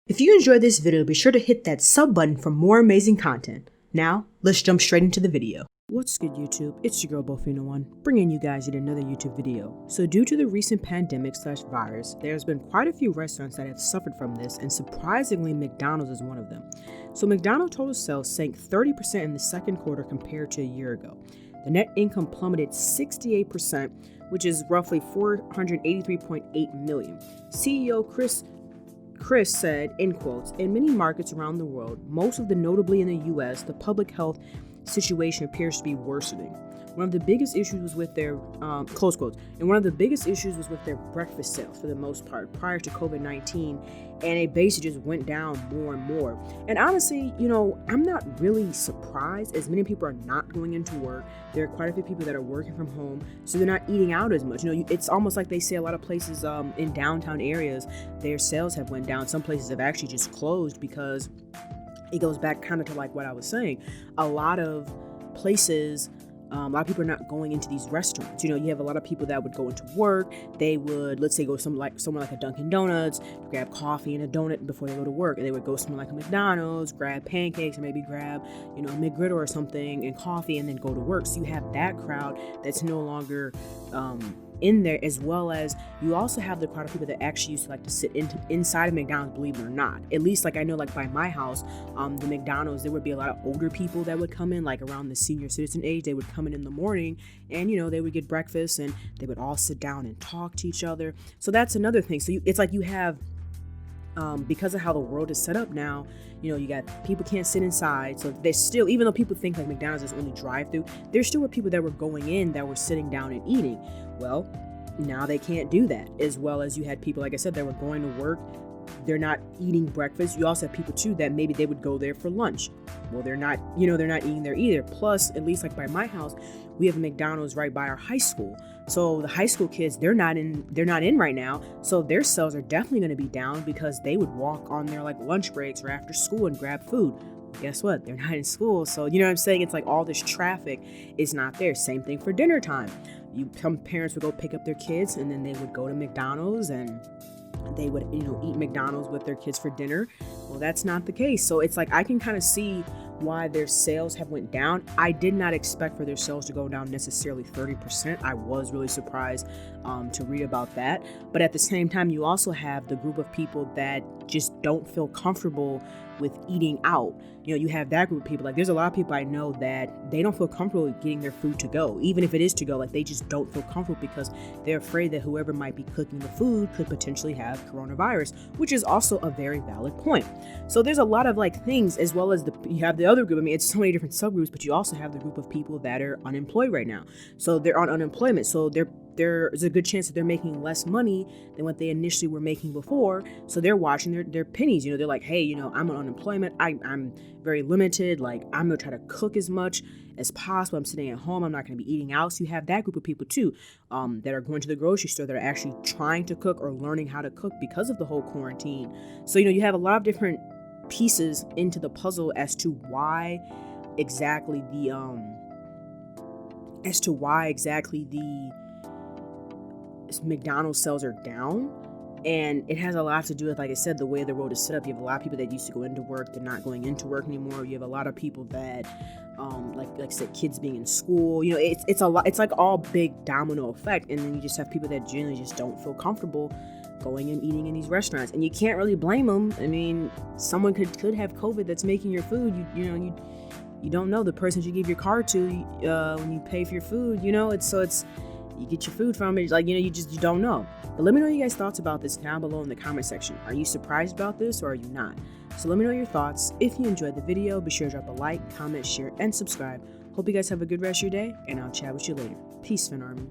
If you enjoyed this video, be sure to hit that sub button for more amazing content. Now, let's jump straight into the video. What's good, YouTube? It's your girl Bofino1, bringing you guys yet another YouTube video. So due to the recent pandemic/virus, there's been quite a few restaurants that have suffered from this, and surprisingly, McDonald's is one of them. So McDonald's total sales sank 30% in the second quarter compared to a year ago. The net income plummeted 68%, which is roughly $483.8 million. CEO Chris said, in quotes, in many markets around the world, most of the notably in the US, the public health situation appears to be worsening. One of the biggest issues was with their, close quotes, and one of the biggest issues was with their breakfast sales for the most part prior to COVID-19, and it basically just went down more and more. And honestly, I'm not really surprised, as many people are not going into work. There are quite a few people that are working from home, so they're not eating out as much. It's almost like they say a lot of places in downtown areas, their sales have went down. Some places have actually just closed because it goes back kind of to like what I was saying. A lot of places, a lot of people are not going into these restaurants. You have a lot of people that would go into work. They would, let's say, go somewhere like a Dunkin' Donuts, grab coffee and a donut before they go to work. And they would go somewhere like a McDonald's, grab pancakes, or maybe grab, a McGriddle or something and coffee, and then go to work. So you have that crowd that's no longer in there, as well as you also have the crowd of people that actually used to like to sit inside of McDonald's, believe it or not. At least like I know, like by my house, the McDonald's, there would be a lot of older people that would come in, like around the senior citizen age. They would come in the morning, and they would get breakfast, and they would all sit down and talk to each other. So that's another thing. So it's like you have, because of how the world is set up now, you got people can't sit inside. So there's still, even though people think like McDonald's is only drive-through, there still were people that were going in that were sitting down and eating. Well, now they can't do that. As well as you had people, like I said, that were going to work. They're not eating breakfast. You also have people too that maybe they would go there for lunch. Well, they're not eating there either. Plus, at least like by my house, we have a McDonald's right by our high school. So the high school kids, they're not in right now. So their sales are definitely going to be down because they would walk on their like lunch breaks or after school and grab food. Guess what? They're not in school. So you know what I'm saying? It's like all this traffic is not there. Same thing for dinner time. Some parents would go pick up their kids, and then they would go to McDonald's, and they would, eat McDonald's with their kids for dinner. Well, that's not the case. So it's like I can kind of see why their sales have went down. I did not expect for their sales to go down necessarily 30%. I was really surprised to read about that. But at the same time, you also have the group of people that just don't feel comfortable with eating out. You have that group of people. Like there's a lot of people I know that they don't feel comfortable getting their food to go. Even if it is to go, like they just don't feel comfortable because they're afraid that whoever might be cooking the food could potentially have coronavirus, which is also a very valid point. So there's a lot of like things, as well as you have the other group. I mean, it's so many different subgroups, but you also have the group of people that are unemployed right now. So they're on unemployment. So there's a good chance that they're making less money than what they initially were making before. So they're watching their pennies. They're like, hey, I'm on unemployment. I'm very limited. Like, I'm going to try to cook as much as possible. I'm sitting at home. I'm not going to be eating out. So you have that group of people too, that are going to the grocery store, that are actually trying to cook or learning how to cook because of the whole quarantine. So, you have a lot of different pieces into the puzzle as to why exactly the McDonald's sales are down. And it has a lot to do with, like I said, the way the world is set up. You have a lot of people that used to go into work, they're not going into work anymore. You have a lot of people that, like I said, kids being in school. It's a lot. It's like all big domino effect. And then you just have people that generally just don't feel comfortable going and eating in these restaurants. And you can't really blame them. I mean, someone could have COVID that's making your food. You don't know the person you give your card to when you pay for your food. It's you get your food from it. Like, you don't know. But let me know your guys' thoughts about this down below in the comment section. Are you surprised about this, or are you not? So let me know your thoughts. If you enjoyed the video, be sure to drop a like, comment, share, and subscribe. Hope you guys have a good rest of your day, and I'll chat with you later. Peace, Fin Army.